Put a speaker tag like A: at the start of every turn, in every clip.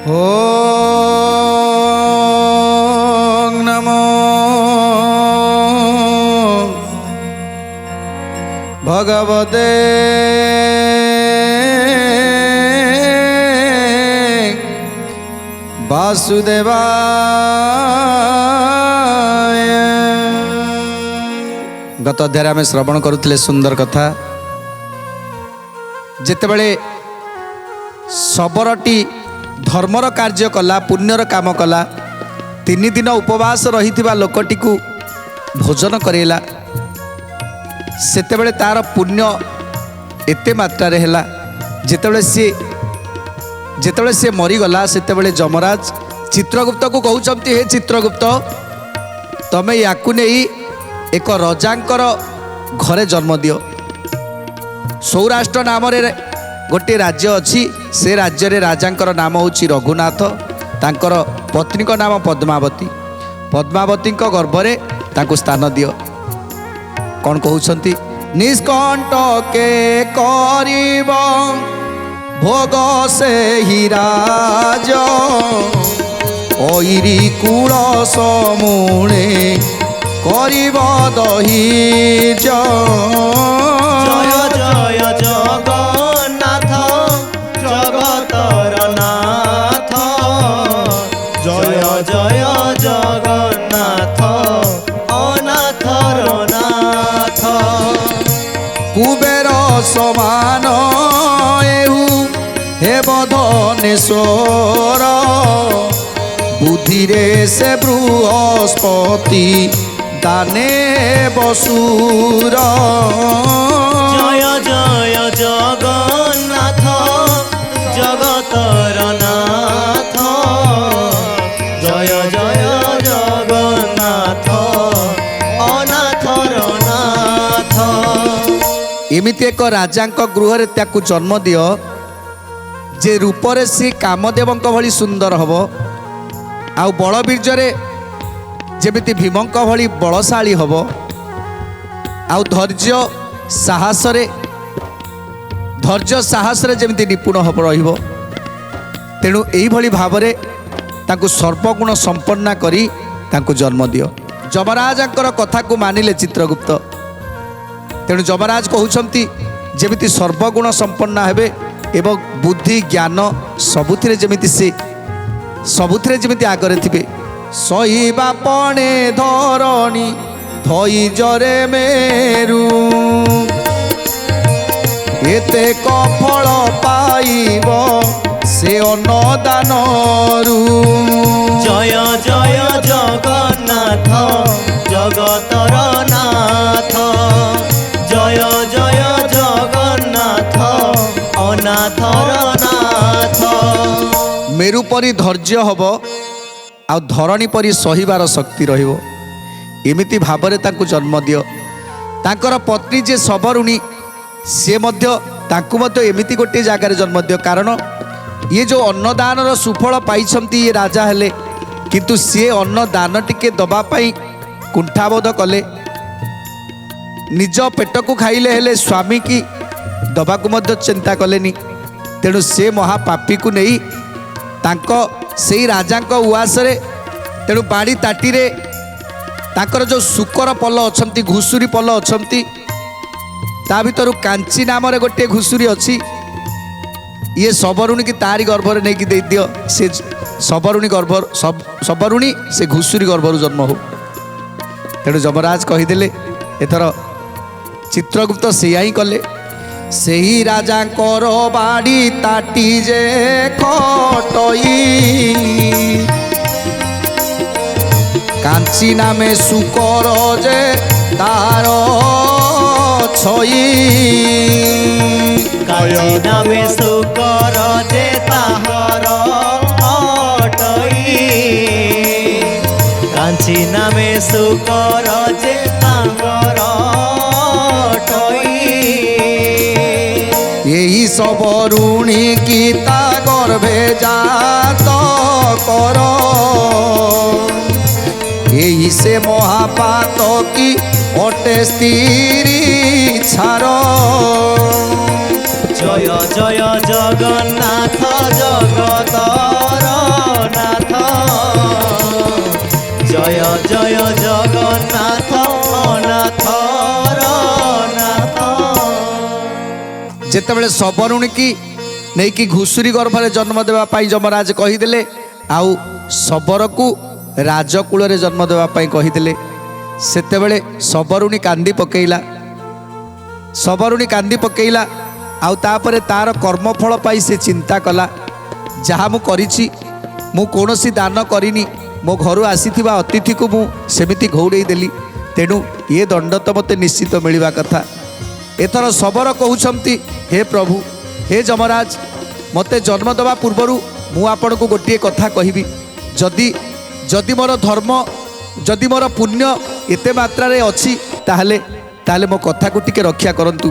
A: ओम नमो भगवते वासुदेवाय। गत अध्याय आम श्रवण करुले सुंदर कथा। जेतेबेले सबरटी धर्मर कार्य कला, पुण्यर काम कला, 3 दिन उपवास रही लोकटी को भोजन करेला, सेतेबेले तार पुण्य एते मात्रा रे हैला। जेतेबेले से मरीगला सेतेबेले जमराज चित्रगुप्त को कहउचंती, हे चित्रगुप्त, तमे याकु नहीं एक रजांकर घरे जन्म दियो। सौराष्ट्र नाम रे गोटे राज्य अच्छी, से राज्य रे राजांकर नाम होची रघुनाथ, तांकर पत्नी को नाम पद्मावती। पद्मावती गर्भरे तांको स्थान दियो। कौन कहउछंती, निष्कंटके करिब भोग से ही राज, ओइरी कूल समूणे करिब दहिज।
B: जय जय जगन्नाथ जगतर नाथ, जय जय जगन्नाथ अनाथर नाथ।
A: कुबेर समान एहु हे बधनेश्वर, बुद्धि रे से बृहस्पति दाने बसुर।
B: जय जय जगन्नाथ जगतर नाथ, जय जय जगन्नाथ अनाथर नाथ।
A: एमिति एक राजा गृह ताकू जन्म दियो जे रूपरे सी कामदेवंक भली सुंदर हबो, आउ बलबीर्जरे जेमिति भीमंक भली बलशाली हबो, आउ धैर्य साहस रे जेमिति निपुण हब रहिबो। तेणु एही भली भावरे ताकू सर्वगुण संपन्न करी ताकू जन्म दियो। जमराजंकर कथा को मानिले चित्रगुप्त। तेणु जमराज कहउछंती जेमिति सर्वगुण संपन्न हेबे एवं बुद्धि ज्ञान सबुथिरे जेमिति आगरे थिबे। सहीबा पणे धरणी धैर्यरे मेरु, एते कफल पाइब से अन्नदानरु।
B: जय जय जगन्नाथ जगतर नाथ, जय जय जगन्नाथ अनाथर नाथ।
A: मेरु परी धैर्य हब, आ धरणी परी सहीबार शक्ति रहिबो। एमिति भावरे तांकु जन्म दियो। तांकर पत्नी जे सबरुणी से मध्य तांकु मध्य एमिति गोटे जगार जन्म दियो। कारण ये जो अन्नदानर सुफल पाइछंती ये राजा हेले, किंतु सी अन्नदान टिके दबा पाई कुंठाबोध कले। निज पेट को खाइले हेले स्वामी की दबा को मध्य चिंता कलेनी। तेणु से महापापी को नहीं तांको सेई राजांको उआसरे, तेणु बाड़ी ताटीरे तांकर जो सुकर पल अछंती, घुसुरी पल अछंती, ता भितर कांची नाम रे गोटे घुसुरी अछि। ये सबरुणी की तारी गर्भरे नहीं कि दे दियो। से सबरुणी से घुसुरी गर्भरु जन्म हो। तेणु जमराज कहीदेले, एथर चित्रगुप्त सेया ही कले। सेही राजांकर बाड़ी ताटी जे खटई, कांची नामे सुकर जे तार छई।
B: कांची नामे सुकर जे ताहार अटई, कांची नामे सुकर जे ताहार अटई।
A: यही सबरुणी की ता गर्भे जात कर, यही से महापात की অটে স্ত্রী ছাড়।
B: জয় জয় জগন্নাথ জগতর নাথ, জয় জয় জগন্নাথ অনাথর নাথ।
A: যেତେବେଳେ ଶବରୁଣୀ କି ନେଇକି ଘୁଷୁରୀ ଗର୍ଭରେ ଜନ୍ମ ଦେବା ପାଇଁ ଯମରାଜ କହିଦେଲେ, ଆଉ ଶବରକୁ ରାଜକୂଳରେ ଜନ୍ମ ଦେବା ପାଇଁ କହିଦେଲେ, ସେତେବେଳେ ଶବରୁଣୀ କାନ୍ଦି ପକେଇଲା। ଶବରୁଣୀ କାନ୍ଦି ପକେଇଲା। ଆଉ ତାପରେ ତାର କର୍ମଫଳ ପାଇଁ ସେ ଚିନ୍ତା କଲା, ଯାହା ମୁଁ କରିଛି, ମୁଁ କୌଣସି ଦାନ କରିନି, ମୋ ଘରୁ ଆସିଥିବା ଅତିଥିକୁ ମୁଁ ସେମିତି ଘଉଡ଼େଇ ଦେଲି, ତେଣୁ ଏ ଦଣ୍ଡ ତ ମୋତେ ନିଶ୍ଚିତ ମିଳିବା କଥା। ଏଥର ଶବର କହୁଛନ୍ତି, ହେ ପ୍ରଭୁ, ହେ ଯମରାଜ, ମୋତେ ଜନ୍ମ ଦେବା ପୂର୍ବରୁ ମୁଁ ଆପଣଙ୍କୁ ଗୋଟିଏ କଥା କହିବି, ଯଦି ମୋର ଧର୍ମ, ଯଦି ମୋର ପୁଣ୍ୟ ଏତେ ମାତ୍ରାରେ ଅଛି, ତାହେଲେ ମୋ କଥାକୁ ଟିକେ ରକ୍ଷା କରନ୍ତୁ।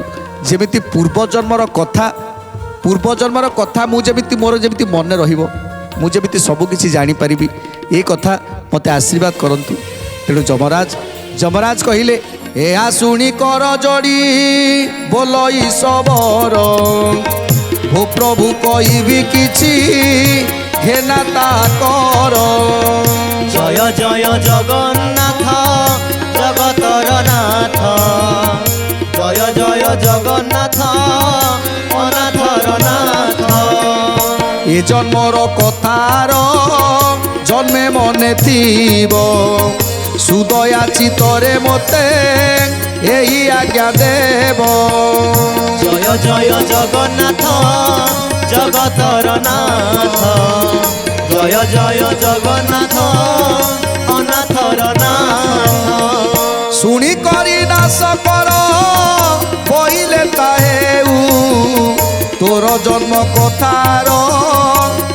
A: ଯେମିତି ପୂର୍ବଜନ୍ମର କଥା ମୁଁ ଯେମିତି ମୋର ଯେମିତି ମନେ ରହିବ, ମୁଁ ଯେମିତି ସବୁକିଛି ଜାଣିପାରିବି, ଏ କଥା ମୋତେ ଆଶୀର୍ବାଦ କରନ୍ତୁ। ତେଣୁ ଯମରାଜ କହିଲେ, ଏହା ଶୁଣି କର ଯୋଡ଼ି ବୋଲଇ ଶବର, ଭୋ ପ୍ରଭୁ କହିବି କିଛି ଘେନା ତା କର।
B: জয় জয় জগন্নাথ জগতর নাথ, জয় জয় জগন্নাথ অনাথর নাথ।
A: এ জন্মর কথার জন্মে মনে থিব, সুদয়া চিতরে মতে এই আজ্ঞা দেব।
B: জয় জয় জগন্নাথ জগতর নাথ, জয় জয় জগন্নাথ অনাথর নাথ।
A: শুনি করি নাশ কর বইলে তাহেউ, তোর জন্ম কথার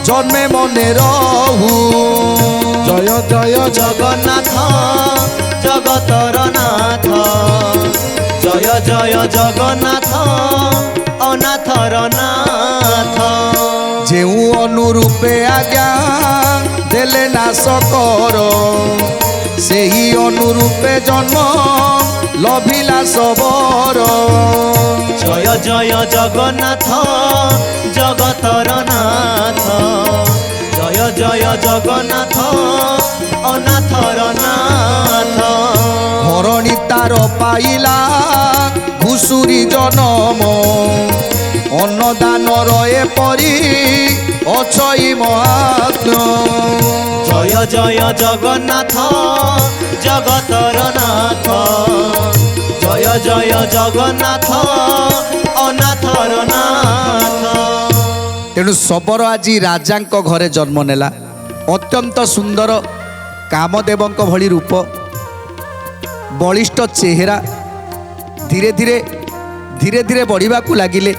A: জন্মে মনে রহু।
B: জয় জয় জগন্নাথ জগতর নাথ, জয় জয় জগন্নাথ অনাথর নাথ।
A: যেউ অনুরূপে আজ্ঞা দেলে নাশ কর, সেই অনুরূপে জন্ম লভিলা শবর।
B: জয় জয় জগন্নাথ জগতর নাথ, জয় জয় জগন্নাথ অনাথর নাথ।
A: ধরণী তার পাইলা ঘুষুরি জনম, অন্নদানর এপরি অছই মহাত্ম।
B: জয় জয় জগন্নাথ জগতর নাথ, জয় জয় জগন্নাথ অনাথর নাথ।
A: তেণু শবর আজি রাজাঙ্ক ঘরে জন্ম নেলা। অত্যন্ত সুন্দর কামদেবঙ্ক ভଳି রূপ, বলিষ্ঠ চেহারা, ধীরে ধীরে বড়িবাকু লাগিলে।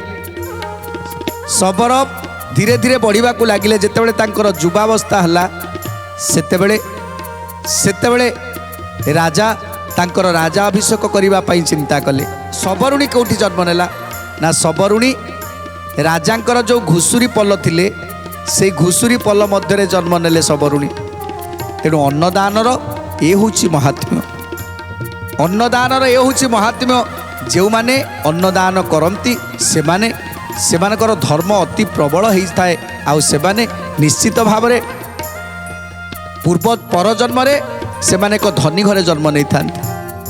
A: শবর ধীরে ধীরে বড়িবাকু লাগিলে। যেতেবেলে তাঙ্কর যুবাবস্থা হলা, সেতেবেলে রাজা তাঙ্কর রাজা অভিষেক করিবা পাই চিন্তা কলে। শবরুণী কোটি জন্ম নেলা না, শবরুণী রাজাঙ্কর যে ঘুষুরি পল থিলে, সেই ঘুষুরি পল মধ্যে জন্ম নেলে শবরুণী। তেণু অন্নদানর এ হচ্ছে মহাত্ম্য, অন্নদানর এ হচ্ছে মহাত্ম্য। ଯେଉଁମାନେ ଅନ୍ନଦାନ କରନ୍ତି ସେମାନଙ୍କର ଧର୍ମ ଅତି ପ୍ରବଳ ହୋଇଥାଏ, ଆଉ ସେମାନେ ନିଶ୍ଚିତ ଭାବରେ ପରଜନ୍ମରେ ସେମାନେ ଏକ ଧନୀ ଘରେ ଜନ୍ମ ନେଇଥାନ୍ତି।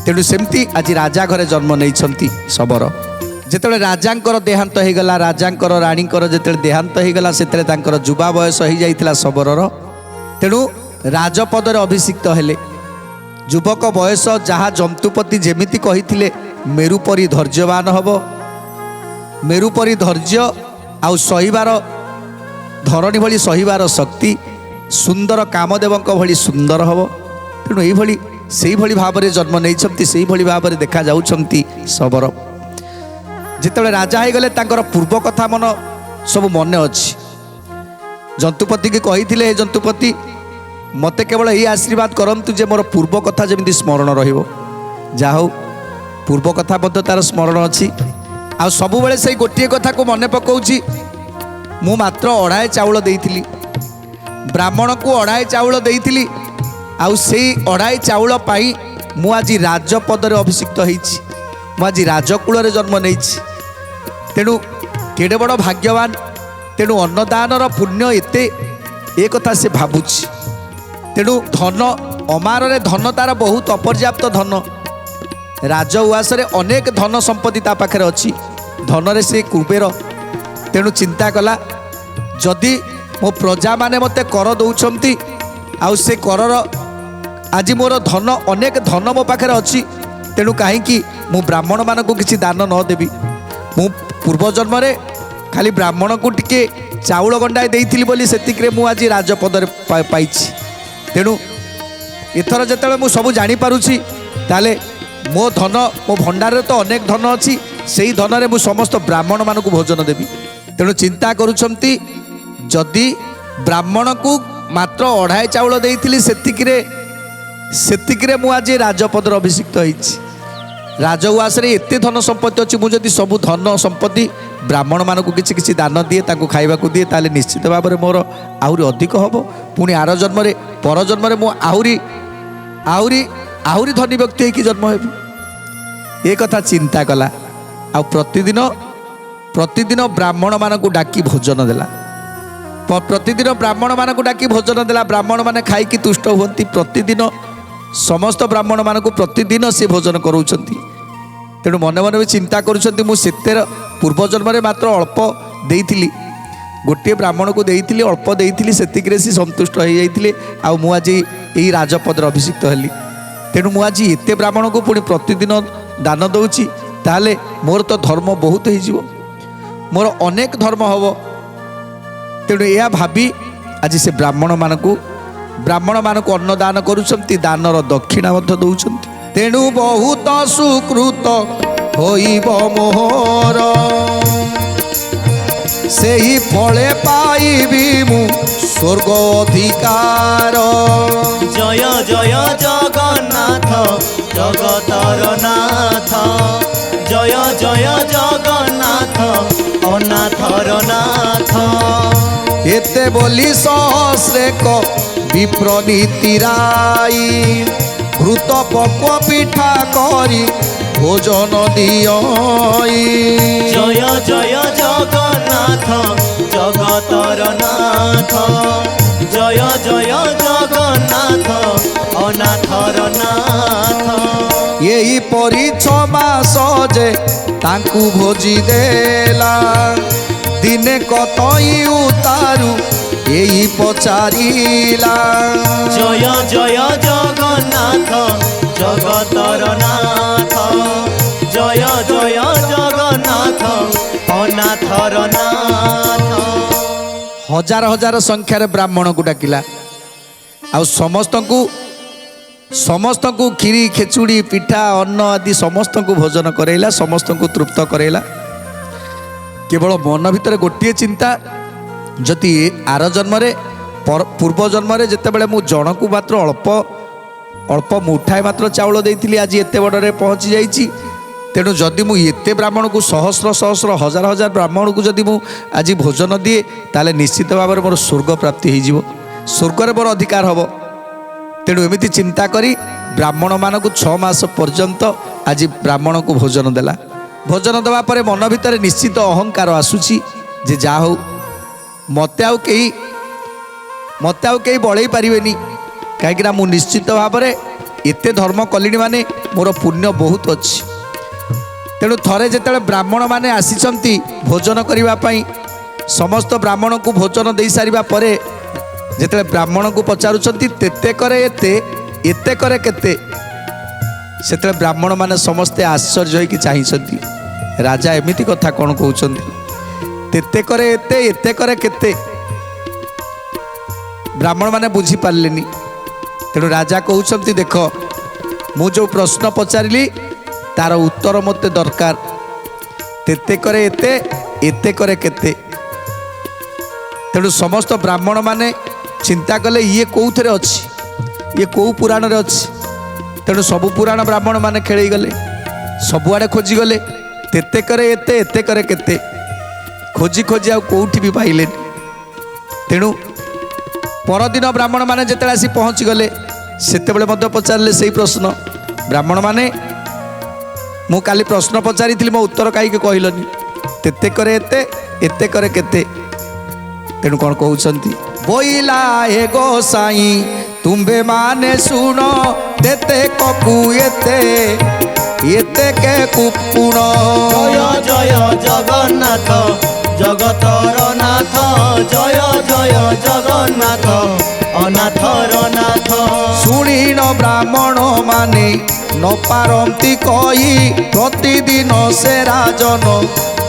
A: ତେଣୁ ସେମିତି ଆଜି ରାଜା ଘରେ ଜନ୍ମ ନେଇଛନ୍ତି ଶବର। ଯେତେବେଳେ ରାଜାଙ୍କର ଦେହାନ୍ତ ହୋଇଗଲା, ରାଜାଙ୍କର ରାଣୀଙ୍କର ଯେତେବେଳେ ଦେହାନ୍ତ ହୋଇଗଲା, ସେତେବେଳେ ତାଙ୍କର ଯୁବା ବୟସ ହୋଇଯାଇଥିଲା ଶବରର। ତେଣୁ ରାଜପଦରେ ଅଭିଷିକ୍ତ ହେଲେ। ଯୁବକ ବୟସ, ଯାହା ଜନ୍ତୁପତି ଯେମିତି କହିଥିଲେ, ମେରୁ ପରି ଧୈର୍ଯ୍ୟବାନ ହେବ, ମେରୁ ପରି ଧୈର୍ଯ୍ୟ ଆଉ ସହିବାର, ଧରଣୀ ଭଳି ସହିବାର ଶକ୍ତି, ସୁନ୍ଦର କାମଦେବଙ୍କ ଭଳି ସୁନ୍ଦର ହେବ। ତେଣୁ ସେଇଭଳି ଭାବରେ ଜନ୍ମ ନେଇଛନ୍ତି, ସେଇଭଳି ଭାବରେ ଦେଖାଯାଉଛନ୍ତି ଶବର। ଯେତେବେଳେ ରାଜା ହୋଇଗଲେ, ତାଙ୍କର ପୂର୍ବ କଥା ସବୁ ମନେ ଅଛି। ଜନ୍ତୁପତିକି କହିଥିଲେ, ହେ ଜନ୍ତୁପତି, ମୋତେ କେବଳ ଏଇ ଆଶୀର୍ବାଦ କରନ୍ତୁ ଯେ ମୋର ପୂର୍ବ କଥା ଯେମିତି ସ୍ମରଣ ରହିବ। ଯାହା ହଉ, ପୂର୍ବ କଥା ମଧ୍ୟ ତାର ସ୍ମରଣ ଅଛି। ଆଉ ସବୁବେଳେ ସେଇ ଗୋଟିଏ କଥାକୁ ମନେ ପକାଉଛି, ମୁଁ ମାତ୍ର ଅଢ଼ାଏ ଚାଉଳ ଦେଇଥିଲି, ବ୍ରାହ୍ମଣକୁ ଅଢ଼ାଏ ଚାଉଳ ଦେଇଥିଲି, ଆଉ ସେଇ ଅଢ଼ାଏ ଚାଉଳ ପାଇଁ ମୁଁ ଆଜି ରାଜପଦରେ ଅଭିଷିକ୍ତ ହେଇଛି, ମୁଁ ଆଜି ରାଜକୂଳରେ ଜନ୍ମ ନେଇଛି। ତେଣୁ କେଡ଼େ ବଡ଼ ଭାଗ୍ୟବାନ। ତେଣୁ ଅନ୍ନଦାନର ପୁଣ୍ୟ ଏତେ, ଏ କଥା ସେ ଭାବୁଛି। ତେଣୁ ଧନ ଅମାରରେ ଧନ ତାର ବହୁତ ଅପର୍ଯ୍ୟାପ୍ତ ଧନ। ରାଜ ଉଆସରେ ଅନେକ ଧନ ସମ୍ପତ୍ତି ତା ପାଖରେ ଅଛି, ଧନରେ ସେ କୁବେର। ତେଣୁ ଚିନ୍ତା କଲା, ଯଦି ମୋ ପ୍ରଜାମାନେ ମୋତେ କର ଦେଉଛନ୍ତି, ଆଉ ସେ କରର ଆଜି ମୋର ଧନ ଅନେକ ଧନ ମୋ ପାଖରେ ଅଛି, ତେଣୁ କାହିଁକି ମୁଁ ବ୍ରାହ୍ମଣମାନଙ୍କୁ କିଛି ଦାନ ନ ଦେବି। ମୁଁ ପୂର୍ବଜନ୍ମରେ ଖାଲି ବ୍ରାହ୍ମଣକୁ ଟିକେ ଚାଉଳ ଗଣ୍ଡାଏ ଦେଇଥିଲି ବୋଲି ସେତିକିରେ ମୁଁ ଆଜି ରାଜପଦରେ ପାଇଛି। ତେଣୁ ଏଥର ଯେତେବେଳେ ମୁଁ ସବୁ ଜାଣିପାରୁଛି, ତାହେଲେ ମୋ ଧନ, ମୋ ଭଣ୍ଡାରରେ ତ ଅନେକ ଧନ ଅଛି, ସେଇ ଧନରେ ମୁଁ ସମସ୍ତ ବ୍ରାହ୍ମଣମାନଙ୍କୁ ଭୋଜନ ଦେବି। ତେଣୁ ଚିନ୍ତା କରୁଛନ୍ତି, ଯଦି ବ୍ରାହ୍ମଣକୁ ମାତ୍ର 2.5 ଚାଉଳ ଦେଇଥିଲି, ସେତିକିରେ ମୁଁ ଆଜି ରାଜପଦରେ ଅଭିଷିକ୍ତ ହେଇଛି। ରାଜ ଉଆସରେ ଏତେ ଧନ ସମ୍ପତ୍ତି ଅଛି, ମୁଁ ଯଦି ସବୁ ଧନ ସମ୍ପତ୍ତି ବ୍ରାହ୍ମଣମାନଙ୍କୁ କିଛି କିଛି ଦାନ ଦିଏ, ତାଙ୍କୁ ଖାଇବାକୁ ଦିଏ, ତାହେଲେ ନିଶ୍ଚିତ ଭାବରେ ମୋର ଆହୁରି ଅଧିକ ହେବ। ପୁଣି ଆର ଜନ୍ମରେ, ପରଜନ୍ମରେ ମୁଁ ଆହୁରି ଆହୁରି ଆହୁରି ଧନୀ ବ୍ୟକ୍ତି ହେଇକି ଜନ୍ମ ହେବି। ଏ କଥା ଚିନ୍ତା କଲା। ଆଉ ପ୍ରତିଦିନ ବ୍ରାହ୍ମଣମାନଙ୍କୁ ଡାକି ଭୋଜନ ଦେଲା। ପ୍ରତିଦିନ ବ୍ରାହ୍ମଣମାନଙ୍କୁ ଡାକି ଭୋଜନ ଦେଲା। ବ୍ରାହ୍ମଣମାନେ ଖାଇକି ତୁଷ୍ଟ ହୁଅନ୍ତି। ପ୍ରତିଦିନ ସମସ୍ତ ବ୍ରାହ୍ମଣମାନଙ୍କୁ ପ୍ରତିଦିନ ସେ ଭୋଜନ କରାଉଛନ୍ତି। ତେଣୁ ମନେ ମନେ ବି ଚିନ୍ତା କରୁଛନ୍ତି, ମୁଁ ସେତେର ପୂର୍ବଜନ୍ମରେ ମାତ୍ର ଅଳ୍ପ ଦେଇଥିଲି, ଗୋଟିଏ ବ୍ରାହ୍ମଣକୁ ଦେଇଥିଲି, ଅଳ୍ପ ଦେଇଥିଲି, ସେତିକିରେ ସେ ସନ୍ତୁଷ୍ଟ ହୋଇଯାଇଥିଲେ, ଆଉ ମୁଁ ଆଜି ଏଇ ରାଜପଦରେ ଅଭିଷିକ୍ତ ହେଲି। ତେଣୁ ମୁଁ ଆଜି ଏତେ ବ୍ରାହ୍ମଣକୁ ପୁଣି ପ୍ରତିଦିନ ଦାନ ଦେଉଛି, ତାହେଲେ ମୋର ତ ଧର୍ମ ବହୁତ ହେଇଯିବ, ମୋର ଅନେକ ଧର୍ମ ହେବ। ତେଣୁ ଏହା ଭାବି ଆଜି ସେ ବ୍ରାହ୍ମଣମାନଙ୍କୁ ଅନ୍ନଦାନ କରୁଛନ୍ତି, ଦାନର ଦକ୍ଷିଣା ମଧ୍ୟ ଦେଉଛନ୍ତି। ତେଣୁ ବହୁତ ସୁକୃତ ହୋଇବ ମୋହର, ସେହି ଫଳେ ପାଇବି ମୁଁ ସ୍ୱର୍ଗ ଅଧିକାର।
B: ଜୟ ଜୟ ଜଗନ୍ନାଥ ଜଗତର ନାଥ, ଜୟ ଜୟ ଜଗନ୍ନାଥ ଅନାଥର ନାଥ।
A: ଏତେ ବୋଲି ସହସ୍ରେକ ବିପ୍ର ନୀତି ରାଇ, ଘୃତ ପକ୍ୱ ପିଠା କରି ଭୋଜନ ଦିଅଇ।
B: ଜୟ ଜୟ ଜଗନ୍ନାଥ ଜଗତର ନାଥ, ଜୟ ଜୟ ଜଗନ୍ନାଥ ଅନାଥର ନାଥ।
A: ଏହିପରି 6 ମାସ ଯେ ତାଙ୍କୁ ଭୋଜି ଦେଲା, ଦିନେ କତଇ ଉତାରୁ ଏଇ ପଚାରିଲା।
B: ଜୟ ଜୟ ଜଗନ୍ନାଥ ଜଗତର ନାଥ, ଜୟ ଜୟ ଜଗନ୍ନାଥ ଅନାଥର ନାଥ।
A: ହଜାର ହଜାର ସଂଖ୍ୟାରେ ବ୍ରାହ୍ମଣକୁ ଡାକିଲା, ଆଉ ସମସ୍ତଙ୍କୁ କ୍ଷୀରି ଖେଚୁଡ଼ି ପିଠା ଅନ୍ନ ଆଦି ସମସ୍ତଙ୍କୁ ଭୋଜନ କରାଇଲା, ସମସ୍ତଙ୍କୁ ତୃପ୍ତ କରାଇଲା। କେବଳ ମନ ଭିତରେ ଗୋଟିଏ ଚିନ୍ତା, ଯଦି ଆର ଜନ୍ମରେ ପୂର୍ବ ଜନ୍ମରେ ଯେତେବେଳେ ମୁଁ ଜଣକୁ ମାତ୍ର ଅଳ୍ପ ମୁଠାଏ ମାତ୍ର ଚାଉଳ ଦେଇଥିଲି, ଆଜି ଏତେ ବଡ଼ରେ ପହଞ୍ଚି ଯାଇଛି। ତେଣୁ ଯଦି ମୁଁ ଏତେ ବ୍ରାହ୍ମଣକୁ ସହସ୍ର ହଜାର ହଜାର ବ୍ରାହ୍ମଣକୁ ଯଦି ମୁଁ ଆଜି ଭୋଜନ ଦିଏ, ତାହେଲେ ନିଶ୍ଚିତ ଭାବରେ ମୋର ସ୍ୱର୍ଗ ପ୍ରାପ୍ତି ହେଇଯିବ, ସ୍ୱର୍ଗରେ ମୋର ଅଧିକାର ହେବ। ତେଣୁ ଏମିତି ଚିନ୍ତା କରି ବ୍ରାହ୍ମଣମାନଙ୍କୁ 6 ମାସ ପର୍ଯ୍ୟନ୍ତ ଆଜି ବ୍ରାହ୍ମଣକୁ ଭୋଜନ ଦେଲା। ଭୋଜନ ଦେବା ପରେ ମନ ଭିତରେ ନିଶ୍ଚିତ ଅହଙ୍କାର ଆସୁଛି ଯେ ଯାହା ହଉ, ମୋତେ ଆଉ କେହି ବଳେଇ ପାରିବେନି, କାହିଁକିନା ମୁଁ ନିଶ୍ଚିତ ଭାବରେ ଏତେ ଧର୍ମ କଲିଣି, ମାନେ ମୋର ପୁଣ୍ୟ ବହୁତ ଅଛି। ତେଣୁ ଥରେ ଯେତେବେଳେ ବ୍ରାହ୍ମଣମାନେ ଆସିଛନ୍ତି ଭୋଜନ କରିବା ପାଇଁ, ସମସ୍ତ ବ୍ରାହ୍ମଣଙ୍କୁ ଭୋଜନ ଦେଇସାରିବା ପରେ ଯେତେବେଳେ ବ୍ରାହ୍ମଣଙ୍କୁ ପଚାରୁଛନ୍ତି ତେତେ କରେ ଏତେ କରେ କେତେ, ସେତେବେଳେ ବ୍ରାହ୍ମଣମାନେ ସମସ୍ତେ ଆଶ୍ଚର୍ଯ୍ୟ ହୋଇକି ଚାହିଁଛନ୍ତି, ରାଜା ଏମିତି କଥା କ'ଣ କହୁଛନ୍ତି, ତେତେ କରେ ଏତେ କରେ କେତେ। ବ୍ରାହ୍ମଣମାନେ ବୁଝିପାରିଲେନି। ତେଣୁ ରାଜା କହୁଛନ୍ତି, ଦେଖ, ମୁଁ ଯେଉଁ ପ୍ରଶ୍ନ ପଚାରିଲି ତାର ଉତ୍ତର ମୋତେ ଦରକାର। ତେତେ କରେ ଏତେ କରେ କେତେ। ତେଣୁ ସମସ୍ତ ବ୍ରାହ୍ମଣମାନେ ଚିନ୍ତା କଲେ, ଇଏ କେଉଁଥିରେ ଅଛି, ଇଏ କେଉଁ ପୁରାଣରେ ଅଛି। ତେଣୁ ସବୁ ପୁରାଣ ବ୍ରାହ୍ମଣମାନେ ଖେଳେଇ ଗଲେ, ସବୁଆଡ଼େ ଖୋଜିଗଲେ, ତେତେ କରେ ଏତେ କରେ କେତେ, ଖୋଜି ଆଉ କେଉଁଠି ବି ପାଇଲେନି। ତେଣୁ ପରଦିନ ବ୍ରାହ୍ମଣମାନେ ଯେତେବେଳେ ଆସି ପହଞ୍ଚିଗଲେ, ସେତେବେଳେ ମଧ୍ୟ ପଚାରିଲେ ସେଇ ପ୍ରଶ୍ନ, ବ୍ରାହ୍ମଣ ମାନେ ମୁଁ କାଲି ପ୍ରଶ୍ନ ପଚାରିଥିଲି ମୋ ଉତ୍ତର କାହିଁକି କହିଲନି? ତେତେ କରେ ଏତେ, ଏତେ କରେ କେତେ। ତେଣୁ କ'ଣ କହୁଛନ୍ତି? ବୋଇଲା ହେ ଗୋସାଇଁ ତୁମ୍ଭେ ମାନେ ଶୁଣ, ତେତେ କକୁ ଏତେ, ଏତେ କେ କୁପୁଣ।
B: ଜୟ ଜୟ ଜଗନ୍ନାଥ ଜଗତର ନାଥ, ଜୟ ଜୟ ଜଗନ୍ନାଥ ଅନାଥର ନାଥ।
A: ଶୁଣିଣ ବ୍ରାହ୍ମଣ ମାନେ ନ ପାରନ୍ତି କହି, ପ୍ରତିଦିନ ସେ ରାଜନ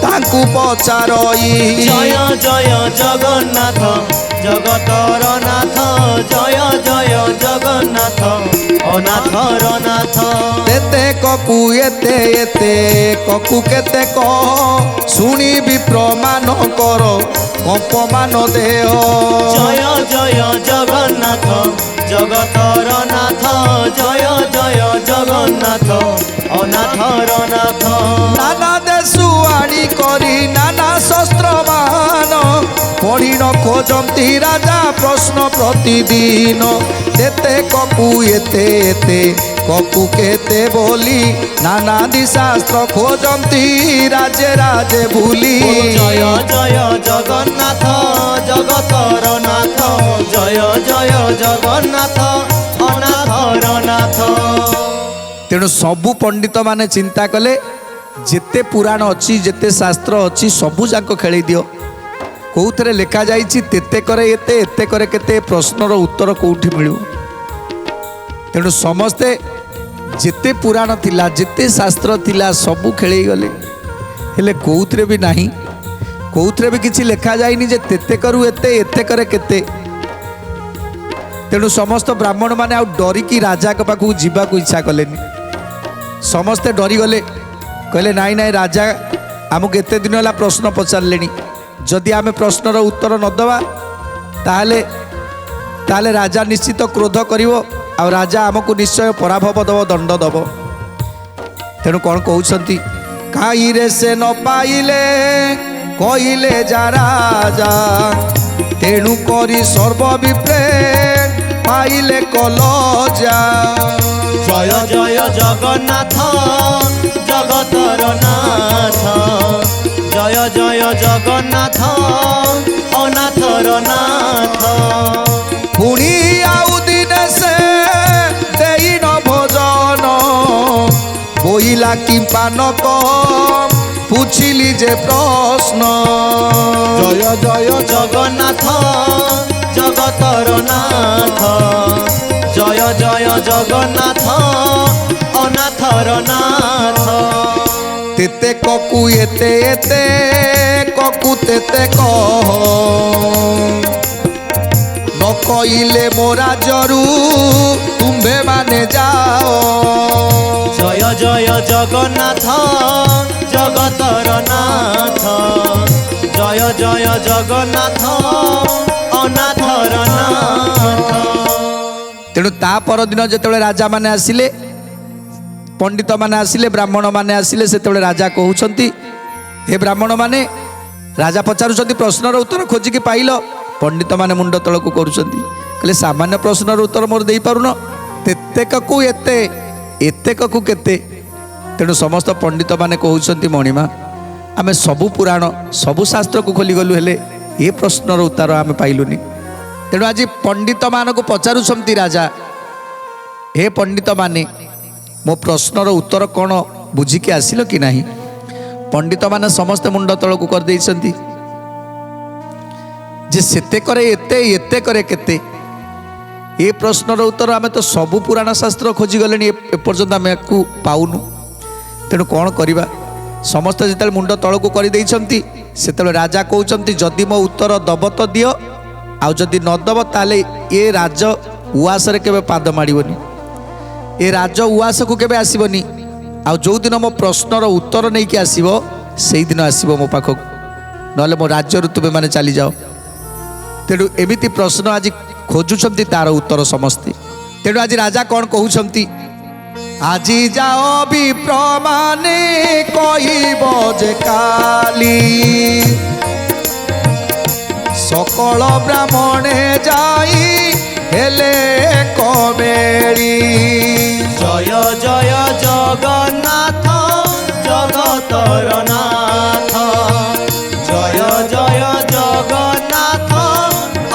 A: ତାଙ୍କୁ ପଚାରଇ।
B: ଜୟ ଜୟ ଜଗନ୍ନାଥ ଜଗତର ନାଥ, ଜୟ ଜୟ ଜଗନ୍ନାଥ ଅନାଥର ନାଥ।
A: ତେତେ କକୁ ଏତେ, ଏତେ କକୁ କେତେ କହ, ଶୁଣିବି ପ୍ରମାଣ କର ଅପମାନ ଦେହ।
B: ଜୟ ଜୟ ଜଗନ୍ନାଥ ଜଗତର ନାଥ, ଜୟ ଜୟ ଜଗନ୍ନାଥ ଅନାଥର ନାଥ।
A: ନାନା ଦେଶୁ ଆଣି କରି ନାନା ଶସ୍ତ୍ରମାନ, ପଢ଼ିଣ ଖୋଜନ୍ତି ରାଜା ପ୍ରଶ୍ନ ପ୍ରତିଦିନ। ତେତେ କକୁ ଏତେ, ଏତେ କକୁ କେତେ ବୋଲି, ନାନା ଦିଶାସ୍ତ୍ର ଖୋଜନ୍ତି ରାଜେ ରାଜେ ଭୁଲି।
B: ଜୟ ଜୟ ଜଗନ୍ନାଥ ଜଗତର ନାଥ, ଜୟ ଜୟ ଜଗନ୍ନାଥ ଅନାଥର ନାଥ।
A: ତେଣୁ ସବୁ ପଣ୍ଡିତ ମାନେ ଚିନ୍ତା କଲେ, ଯେତେ ପୁରାଣ ଅଛି, ଯେତେ ଶାସ୍ତ୍ର ଅଛି, ସବୁ ଯାକ ଖେଳେଇ ଦିଅ। କେଉଁଥିରେ ଲେଖାଯାଇଛି ତେତେ କରେ ଏତେ, ଏତେ କରେ କେତେ? ପ୍ରଶ୍ନର ଉତ୍ତର କେଉଁଠି ମିଳିବ? ତେଣୁ ସମସ୍ତେ ଯେତେ ପୁରାଣ ଥିଲା, ଯେତେ ଶାସ୍ତ୍ର ଥିଲା, ସବୁ ଖେଳେଇ ଗଲେ। ହେଲେ କେଉଁଥିରେ ବି ନାହିଁ, କେଉଁଥିରେ ବି କିଛି ଲେଖାଯାଇନି ଯେ ତେତେ କରୁ ଏତେ, ଏତେ କରେ କେତେ। ତେଣୁ ସମସ୍ତ ବ୍ରାହ୍ମଣ ମାନେ ଆଉ ଡରିକି ରାଜାଙ୍କ ପାଖକୁ ଯିବାକୁ ଇଚ୍ଛା କଲେନି। ସମସ୍ତେ ଡରିଗଲେ, କହିଲେ ନାଇଁ ନାଇଁ, ରାଜା ଆମକୁ ଏତେ ଦିନ ହେଲା ପ୍ରଶ୍ନ ପଚାରିଲେଣି, ଯଦି ଆମେ ପ୍ରଶ୍ନର ଉତ୍ତର ନ ଦେବା ତାହେଲେ ରାଜା ନିଶ୍ଚିତ କ୍ରୋଧ କରିବ, ଆଉ ରାଜା ଆମକୁ ନିଶ୍ଚୟ ପରାଭବ ଦେବ, ଦଣ୍ଡ ଦେବ। ତେଣୁ କ'ଣ କହୁଛନ୍ତି? କାହିଁରେ ସେ ନ ପାଇଲେ କହିଲେ ଯା ରାଜା, ତେଣୁ କରି ସର୍ବବିପ୍ରେ ପାଇଲେ କଲଜା।
B: ଜୟ ଜୟ ଜଗନ୍ନାଥ ଜଗତର ନାଥ, ଜୟ ଜୟ ଜଗନ୍ନାଥ ଅନାଥର ନାଥ।
A: ପୁଣି ଆଉ ଦିନେ ସେ ଦେଇନ ଭୋଜନ, ବୋଇଲା କିମ୍ପା ନକ ପୁଛିଲି ଯେ ପ୍ରଶ୍ନ।
B: ଜୟ ଜୟ ଜଗନ୍ନାଥ ଜଗତର ନାଥ, ଜୟ ଜୟ ଜଗନ୍ନାଥ ଅନାଥର ନାଥ।
A: ତେତେ କକୁ ଏତେ, ଏତେ କକୁ ତେତେ କହ, ନ କହିଲେ ମୋ ରାଜରୁ ତୁମ୍ଭେ ମାନେ ଯାଅ।
B: ଜୟ ଜୟ ଜଗନ୍ନାଥ ଜଗତର ନାଥ, ଜୟ ଜୟ ଜଗନ୍ନାଥ ଅନାଥର ନାଥ।
A: ତେଣୁ ତା ପରଦିନ ଯେତେବେଳେ ରାଜାମାନେ ଆସିଲେ, ପଣ୍ଡିତ ମାନେ ଆସିଲେ, ବ୍ରାହ୍ମଣ ମାନେ ଆସିଲେ, ସେତେବେଳେ ରାଜା କହୁଛନ୍ତି, ହେ ବ୍ରାହ୍ମଣ ମାନେ, ରାଜା ପଚାରୁଛନ୍ତି ପ୍ରଶ୍ନର ଉତ୍ତର ଖୋଜିକି ପାଇଲ? ପଣ୍ଡିତ ମାନେ ମୁଣ୍ଡ ତଳକୁ କରୁଛନ୍ତି, କହିଲେ ସାମାନ୍ୟ ପ୍ରଶ୍ନର ଉତ୍ତର ମୋର ଦେଇପାରୁନ, ତେତେକକୁ ଏତେ, ଏତେକକୁ କେତେ? ତେଣୁ ସମସ୍ତ ପଣ୍ଡିତ ମାନେ କହୁଛନ୍ତି, ମଣିମା, ଆମେ ସବୁ ପୁରାଣ ସବୁ ଶାସ୍ତ୍ରକୁ ଖୋଲିଗଲୁ, ହେଲେ ଏ ପ୍ରଶ୍ନର ଉତ୍ତର ଆମେ ପାଇଲୁନି। ତେଣୁ ଆଜି ପଣ୍ଡିତ ମାନଙ୍କୁ ପଚାରୁଛନ୍ତି ରାଜା, ହେ ପଣ୍ଡିତ ମାନେ, ମୋ ପ୍ରଶ୍ନର ଉତ୍ତର କ'ଣ ବୁଝିକି ଆସିଲ କି ନାହିଁ? ପଣ୍ଡିତ ମାନେ ସମସ୍ତେ ମୁଣ୍ଡ ତଳକୁ କରିଦେଇଛନ୍ତି ଯେ ସେତେ କରେ ଏତେ, ଏତେ କରେ କେତେ? ଏ ପ୍ରଶ୍ନର ଉତ୍ତର ଆମେ ତ ସବୁ ପୁରାଣ ଶାସ୍ତ୍ର ଖୋଜିଗଲେଣି, ଏପର୍ଯ୍ୟନ୍ତ ଆମେ ୟାକୁ ପାଉନୁ। ତେଣୁ କ'ଣ କରିବା? ସମସ୍ତେ ଯେତେବେଳେ ମୁଣ୍ଡ ତଳକୁ କରିଦେଇଛନ୍ତି, ସେତେବେଳେ ରାଜା କହୁଛନ୍ତି, ଯଦି ମୋ ଉତ୍ତର ଦବ ତ ଦିଅ, ଆଉ ଯଦି ନ ଦବ ତାହେଲେ ଏ ରାଜ ଉଆସରେ କେବେ ପାଦ ମାଡ଼ିବନି, ଏ ରାଜ ଉଆସକୁ କେବେ ଆସିବନି। ଆଉ ଯେଉଁଦିନ ମୋ ପ୍ରଶ୍ନର ଉତ୍ତର ନେଇକି ଆସିବ, ସେଇଦିନ ଆସିବ ମୋ ପାଖକୁ, ନହେଲେ ମୋ ରାଜ୍ୟରୁ ତୁମେ ମାନେ ଚାଲିଯାଅ। ତେଣୁ ଏମିତି ପ୍ରଶ୍ନ ଆଜି ଖୋଜୁଛନ୍ତି, ତାର ଉତ୍ତର ସମସ୍ତେ। ତେଣୁ ଆଜି ରାଜା କ'ଣ କହୁଛନ୍ତି? ଆଜି ଯାଅ ବିପ୍ରମାନେ କହିବ ଯେ କାଲି, ସକଳ ବ୍ରାହ୍ମଣେ ଯାଇ ହେଲେ କମେଳି।
B: জয় জয় জগন্নাথ জগতর নাথ, জয় জয় জগন্নাথ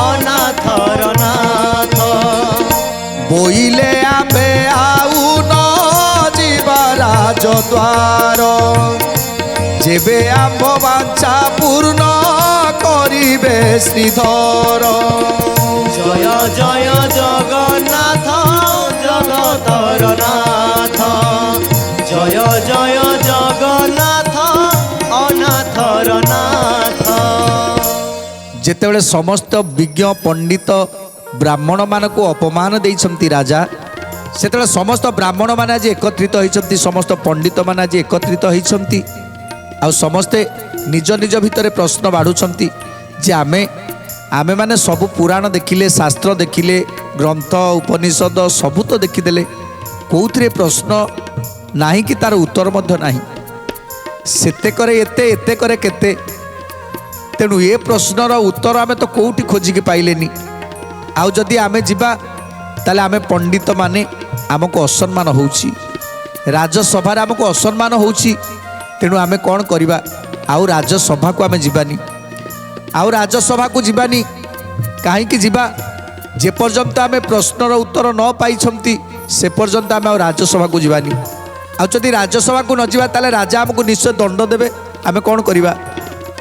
B: অনাথর নাথ।
A: ବୋଇଲେ ଆମେ ଆଉ ନ ଯିବା ରାଜଦ୍ୱାର, ଯେବେ ଆମ୍ଭ ବାଞ୍ଛା ପୂର୍ଣ୍ଣ କରିବେ ଶ୍ରୀଧର।
B: জয় জয় জগন্নাথ জগতর নাথ, জয় জয় জগন্নাথ অনাথর নাথ।
A: ଯେତେବେଳେ ସମସ୍ତ ବିଜ୍ଞ ପଣ୍ଡିତ ବ୍ରାହ୍ମଣମାନଙ୍କୁ ଅପମାନ ଦେଇଛନ୍ତି ରାଜା, ସେତେବେଳେ ସମସ୍ତ ବ୍ରାହ୍ମଣମାନେ ଆଜି ଏକତ୍ରିତ ହୋଇଛନ୍ତି, ସମସ୍ତ ପଣ୍ଡିତମାନେ ଆଜି ଏକତ୍ରିତ ହୋଇଛନ୍ତି। ଆଉ ସମସ୍ତେ ନିଜ ନିଜ ଭିତରେ ପ୍ରଶ୍ନ ବାଢ଼ୁଛନ୍ତି ଯେ ଆମେମାନେ ସବୁ ପୁରାଣ ଦେଖିଲେ, ଶାସ୍ତ୍ର ଦେଖିଲେ, ଗ୍ରନ୍ଥ ଉପନିଷଦ ସବୁ ତ ଦେଖିଦେଲେ, କେଉଁଥିରେ ପ୍ରଶ୍ନ ନାହିଁ କି ତାର ଉତ୍ତର ମଧ୍ୟ ନାହିଁ। ସେତେ କରେ ଏତେ, ଏତେ କରେ କେତେ, ତେଣୁ ଏ ପ୍ରଶ୍ନର ଉତ୍ତର ଆମେ ତ କେଉଁଠି ଖୋଜିକି ପାଇଲେନି। ଆଉ ଯଦି ଆମେ ଯିବା ତାହେଲେ ଆମେ ପଣ୍ଡିତମାନେ ଆମକୁ ଅସମ୍ମାନ ହେଉଛି, ରାଜସଭାରେ ଆମକୁ ଅସମ୍ମାନ ହେଉଛି। ତେଣୁ ଆମେ କ'ଣ କରିବା? ଆଉ ରାଜସଭାକୁ ଆମେ ଯିବାନି, ଆଉ ରାଜସଭାକୁ ଯିବାନି। କାହିଁକି ଯିବା? ଯେପର୍ଯ୍ୟନ୍ତ ଆମେ ପ୍ରଶ୍ନର ଉତ୍ତର ନ ପାଇଛନ୍ତି ସେ ପର୍ଯ୍ୟନ୍ତ ଆମେ ଆଉ ରାଜସଭାକୁ ଯିବାନି। ଆଉ ଯଦି ରାଜସଭାକୁ ନ ଯିବା ତାହେଲେ ରାଜା ଆମକୁ ନିଶ୍ଚୟ ଦଣ୍ଡ ଦେବେ। ଆମେ କ'ଣ କରିବା?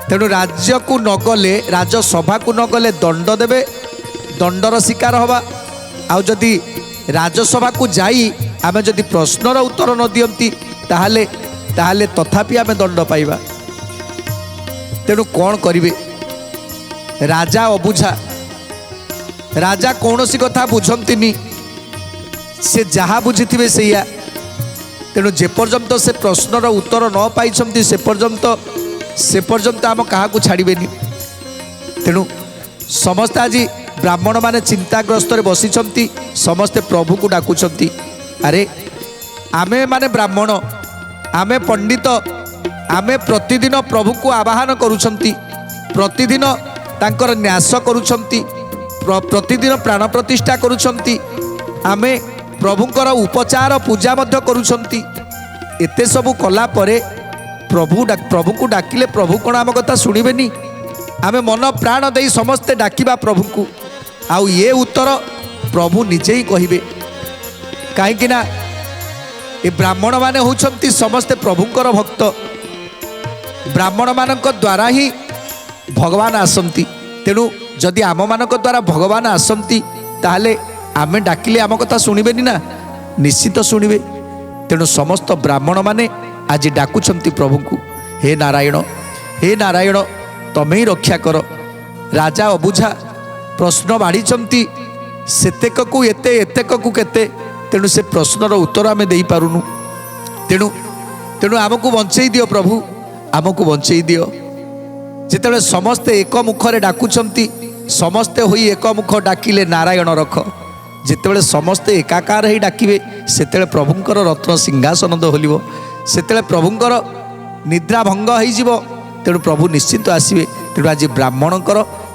A: ତେଣୁ ରାଜ୍ୟକୁ ନ ଗଲେ, ରାଜସଭାକୁ ନ ଗଲେ ଦଣ୍ଡ ଦେବେ, ଦଣ୍ଡର ଶିକାର ହେବା। ଆଉ ଯଦି ରାଜସଭାକୁ ଯାଇ ଆମେ ଯଦି ପ୍ରଶ୍ନର ଉତ୍ତର ନ ଦିଅନ୍ତି ତାହେଲେ ତଥାପି ଆମେ ଦଣ୍ଡ ପାଇବା। ତେଣୁ କ'ଣ କରିବେ? ରାଜା ଅବୁଝା, ରାଜା କୌଣସି କଥା ବୁଝନ୍ତିନି, ସେ ଯାହା ବୁଝିଥିବେ ସେଇଆ। ତେଣୁ ଯେପର୍ଯ୍ୟନ୍ତ ସେ ପ୍ରଶ୍ନର ଉତ୍ତର ନ ପାଇଛନ୍ତି ସେ ପର୍ଯ୍ୟନ୍ତ ଆମ କାହାକୁ ଛାଡ଼ିବେନି। ତେଣୁ ସମସ୍ତେ ଆଜି ବ୍ରାହ୍ମଣମାନେ ଚିନ୍ତାଗ୍ରସ୍ତରେ ବସିଛନ୍ତି, ସମସ୍ତେ ପ୍ରଭୁକୁ ଡାକୁଛନ୍ତି। ଆରେ ଆମେ ମାନେ ବ୍ରାହ୍ମଣ, ଆମେ ପଣ୍ଡିତ, ଆମେ ପ୍ରତିଦିନ ପ୍ରଭୁକୁ ଆବାହନ କରୁଛନ୍ତି, ପ୍ରତିଦିନ ତାଙ୍କର ନ୍ୟାସ କରୁଛନ୍ତି, ପ୍ରତିଦିନ ପ୍ରାଣ ପ୍ରତିଷ୍ଠା କରୁଛନ୍ତି, ଆମେ ପ୍ରଭୁଙ୍କର ଉପଚାର ପୂଜା ମଧ୍ୟ କରୁଛନ୍ତି। ଏତେ ସବୁ କଲା ପରେ ପ୍ରଭୁକୁ ଡାକିଲେ ପ୍ରଭୁ କ'ଣ ଆମ କଥା ଶୁଣିବେନି? ଆମେ ମନ ପ୍ରାଣ ଦେଇ ସମସ୍ତେ ଡାକିବା ପ୍ରଭୁଙ୍କୁ, ଆଉ ଏ ଉତ୍ତର ପ୍ରଭୁ ନିଜେ ହିଁ କହିବେ। କାହିଁକି ନା ଏ ବ୍ରାହ୍ମଣମାନେ ହେଉଛନ୍ତି ସମସ୍ତେ ପ୍ରଭୁଙ୍କର ଭକ୍ତ। ବ୍ରାହ୍ମଣମାନଙ୍କ ଦ୍ୱାରା ହିଁ ଭଗବାନ ଆସନ୍ତି। ତେଣୁ ଯଦି ଆମମାନଙ୍କ ଦ୍ୱାରା ଭଗବାନ ଆସନ୍ତି ତାହେଲେ ଆମେ ଡାକିଲେ ଆମ କଥା ଶୁଣିବେନି ନା? ନିଶ୍ଚିତ ଶୁଣିବେ। ତେଣୁ ସମସ୍ତ ବ୍ରାହ୍ମଣମାନେ ଆଜି ଡାକୁଛନ୍ତି ପ୍ରଭୁଙ୍କୁ, ହେ ନାରାୟଣ, ହେ ନାରାୟଣ, ତମେ ହିଁ ରକ୍ଷା କର। ରାଜା ଅବୁଝା ପ୍ରଶ୍ନ ବାଢ଼ିଛନ୍ତି, ସେତେକକୁ ଏତେ, ଏତେକକୁ କେତେ। ତେଣୁ ସେ ପ୍ରଶ୍ନର ଉତ୍ତର ଆମେ ଦେଇପାରୁନୁ। ତେଣୁ ଆମକୁ ବଞ୍ଚେଇ ଦିଅ ପ୍ରଭୁ, ଆମକୁ ବଞ୍ଚେଇ ଦିଅ। ଯେତେବେଳେ ସମସ୍ତେ ଏକ ମୁଖରେ ଡାକୁଛନ୍ତି, ସମସ୍ତେ ହୋଇ ଏକ ମୁଖ ଡାକିଲେ ନାରାୟଣ ରଖ। ଯେତେବେଳେ ସମସ୍ତେ ଏକାକାର ହେଇ ଡାକିବେ ସେତେବେଳେ ପ୍ରଭୁଙ୍କର ରତ୍ନ ସିଂହାସନ ଦୋହଲିବ, ସେତେବେଳେ ପ୍ରଭୁଙ୍କର ନିଦ୍ରା ଭଙ୍ଗ ହୋଇଯିବ। ତେଣୁ ପ୍ରଭୁ ନିଶ୍ଚିନ୍ତ ଆସିବେ। ତେଣୁ ଆଜି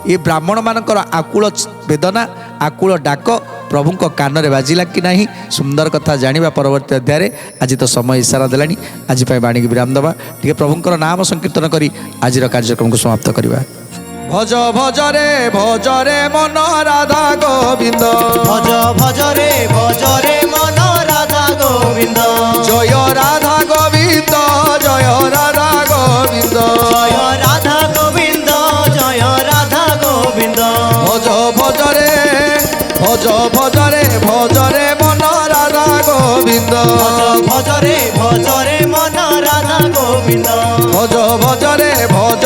A: ଏ ବ୍ରାହ୍ମଣମାନଙ୍କର ଆକୁଳ ବେଦନା, ଆକୁଳ ଡାକ ପ୍ରଭୁଙ୍କ କାନରେ ବାଜିଲା କି ନାହିଁ? ସୁନ୍ଦର କଥା ଜାଣିବା ପରବର୍ତ୍ତୀ ଅଧ୍ୟାୟରେ। ଆଜି ତ ସମୟ ଇସାରା ଦେଲାଣି, ଆଜି ପାଇଁ ବାଣୀକି ବିରାମ ଦେବା। ଟିକେ ପ୍ରଭୁଙ୍କର ନାମ ସଂକୀର୍ତ୍ତନ କରି ଆଜିର କାର୍ଯ୍ୟକ୍ରମକୁ ସମାପ୍ତ କରିବା। ଭଜ ଭଜରେ ଭଜରେ ମନ ରାଧା ଗୋବିନ୍ଦ,
B: ভজ ভজরে ভজরে মন রাধা গোবিন্দ,
A: জয় রাধা গোবিন্দ, জয় রাধা গোবিন্দ,
B: জয় রাধা গোবিন্দ, জয় রাধা গোবিন্দ।
A: ভজ ভজরে ভজরে মন রাধা গোবিন্দ,
B: ভজ ভজরে ভজরে মন রাধা গোবিন্দ,
A: ভজ ভজরে ভজ